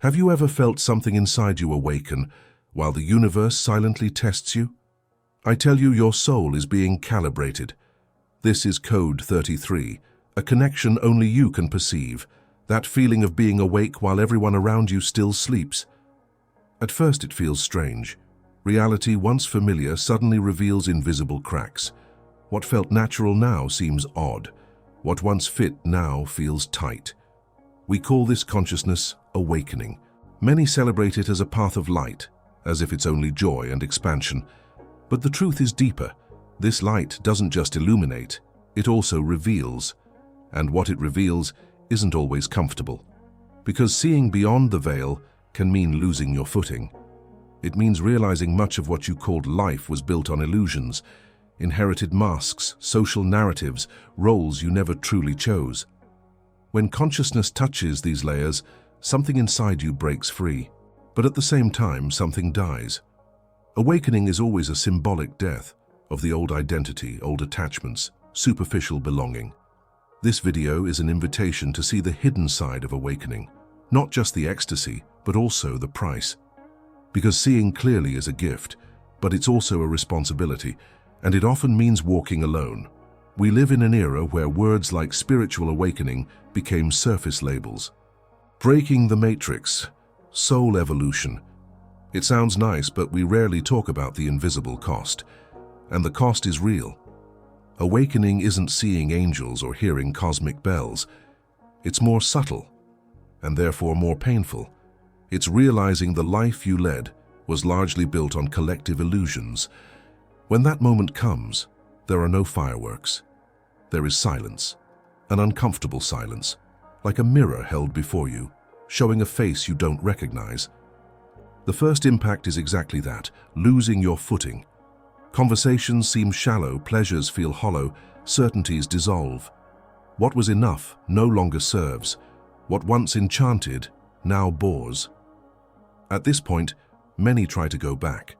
Have you ever felt something inside you awaken while the universe silently tests you? I tell you, your soul is being calibrated. This is code 33, a connection only you can perceive, that feeling of being awake while everyone around you still sleeps. At first it feels strange. Reality, once familiar, suddenly reveals invisible cracks. What felt natural now seems odd. What once fit now feels tight. We call this consciousness awakening. Many celebrate it as a path of light, as if it's only joy and expansion. But the truth is deeper. This light doesn't just illuminate, it also reveals. And what it reveals isn't always comfortable. Because seeing beyond the veil can mean losing your footing. It means realizing much of what you called life was built on illusions, inherited masks, social narratives, roles you never truly chose. When consciousness touches these layers, something inside you breaks free. But at the same time, something dies. Awakening is always a symbolic death of the old identity, old attachments, superficial belonging. This video is an invitation to see the hidden side of awakening, not just the ecstasy, but also the price. Because seeing clearly is a gift, but it's also a responsibility, and it often means walking alone. We live in an era where words like spiritual awakening became surface labels. Breaking the matrix, soul evolution. It sounds nice, but we rarely talk about the invisible cost. And the cost is real. Awakening isn't seeing angels or hearing cosmic bells. It's more subtle, and therefore more painful. It's realizing the life you led was largely built on collective illusions. When that moment comes, there are no fireworks. There is silence, an uncomfortable silence, like a mirror held before you, showing a face you don't recognize. The first impact is exactly that, losing your footing. Conversations seem shallow, pleasures feel hollow, certainties dissolve. What was enough no longer serves. What once enchanted now bores. At this point, many try to go back,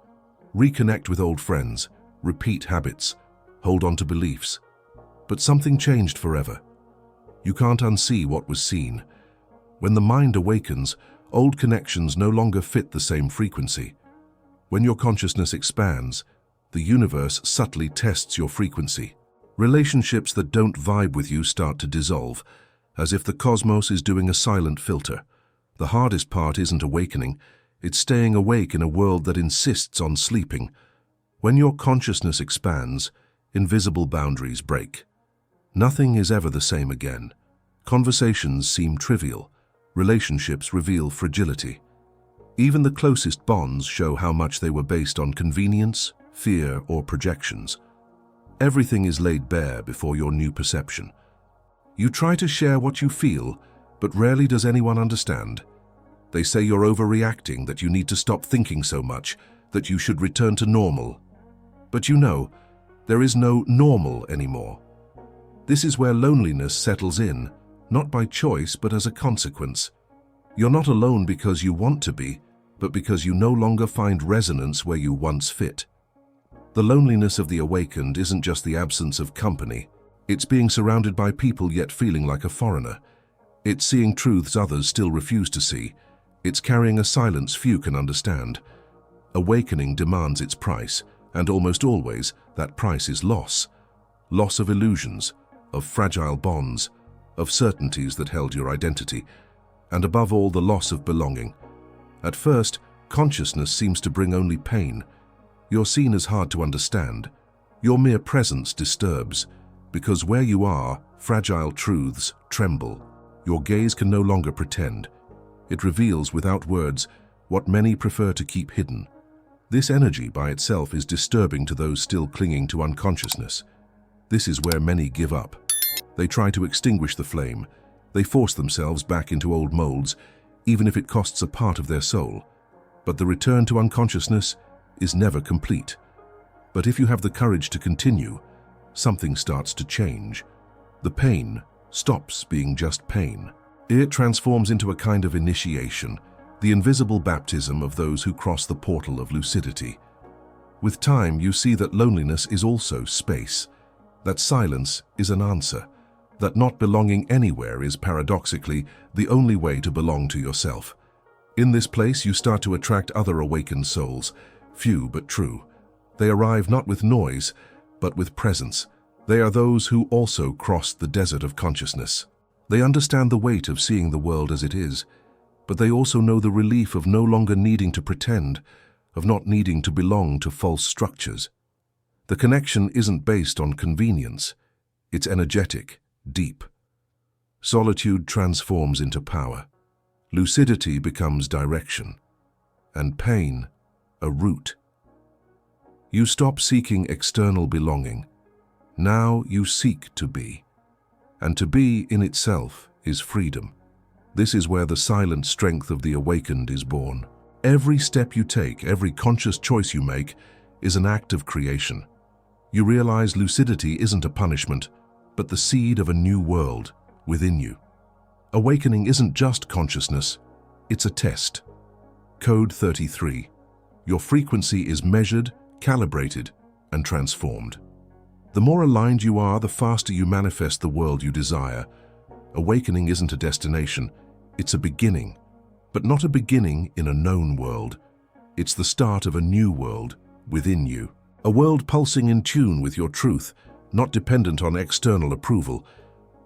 reconnect with old friends, repeat habits, hold on to beliefs. But something changed forever. You can't unsee what was seen. When the mind awakens, old connections no longer fit the same frequency. When your consciousness expands, the universe subtly tests your frequency. Relationships that don't vibe with you start to dissolve, as if the cosmos is doing a silent filter. The hardest part isn't awakening, it's staying awake in a world that insists on sleeping. When your consciousness expands, invisible boundaries break. Nothing is ever the same again. Conversations seem trivial. Relationships reveal fragility. Even the closest bonds show how much they were based on convenience, fear, or projections. Everything is laid bare before your new perception. You try to share what you feel, but rarely does anyone understand. They say you're overreacting, that you need to stop thinking so much, that you should return to normal. But you know, there is no normal anymore. This is where loneliness settles in, not by choice but as a consequence. You're not alone because you want to be, but because you no longer find resonance where you once fit. The loneliness of the awakened isn't just the absence of company. It's being surrounded by people yet feeling like a foreigner. It's seeing truths others still refuse to see. It's carrying a silence few can understand. Awakening demands its price, and almost always that price is loss. Loss of illusions, of fragile bonds, of certainties that held your identity, and above all the loss of belonging. At first, consciousness seems to bring only pain. You're seen as hard to understand. Your mere presence disturbs, because where you are, fragile truths tremble. Your gaze can no longer pretend. It reveals without words what many prefer to keep hidden. This energy by itself is disturbing to those still clinging to unconsciousness. This is where many give up. They try to extinguish the flame. They force themselves back into old molds, even if it costs a part of their soul. But the return to unconsciousness is never complete. But if you have the courage to continue, something starts to change. The pain stops being just pain. It transforms into a kind of initiation, the invisible baptism of those who cross the portal of lucidity. With time, you see that loneliness is also space, that silence is an answer, that not belonging anywhere is paradoxically the only way to belong to yourself. In this place, you start to attract other awakened souls, few but true. They arrive not with noise, but with presence. They are those who also crossed the desert of consciousness. They understand the weight of seeing the world as it is, but they also know the relief of no longer needing to pretend, of not needing to belong to false structures. The connection isn't based on convenience. It's energetic, deep. Solitude transforms into power. Lucidity becomes direction, and pain, a root. You stop seeking external belonging. Now you seek to be. And to be in itself is freedom. This is where the silent strength of the awakened is born. Every step you take, every conscious choice you make, is an act of creation. You realize lucidity isn't a punishment, but the seed of a new world within you. Awakening isn't just consciousness, it's a test. Code 33. Your frequency is measured, calibrated, and transformed. The more aligned you are, the faster you manifest the world you desire. Awakening isn't a destination, it's a beginning. But not a beginning in a known world. It's the start of a new world within you. A world pulsing in tune with your truth, not dependent on external approval.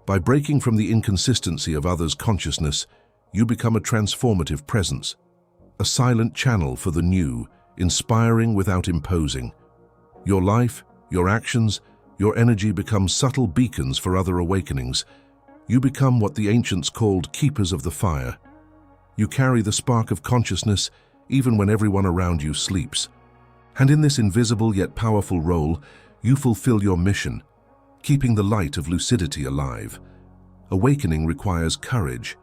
By breaking from the inconsistency of others' consciousness, you become a transformative presence. A silent channel for the new, inspiring without imposing. Your life, your actions, your energy become subtle beacons for other awakenings. You become what the ancients called keepers of the fire. You carry the spark of consciousness even when everyone around you sleeps. And in this invisible yet powerful role, you fulfill your mission, keeping the light of lucidity alive. Awakening requires courage.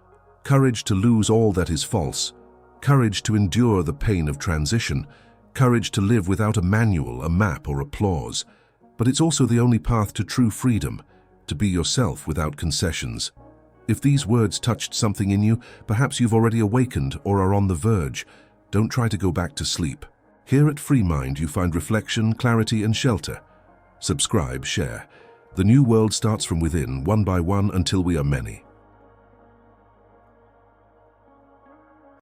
Courage to lose all that is false. Courage to endure the pain of transition. Courage to live without a manual, a map, or applause. But it's also the only path to true freedom, to be yourself without concessions. If these words touched something in you, perhaps you've already awakened or are on the verge. Don't try to go back to sleep. Here at Free Mind, you find reflection, clarity, and shelter. Subscribe, share. The new world starts from within, one by one, until we are many.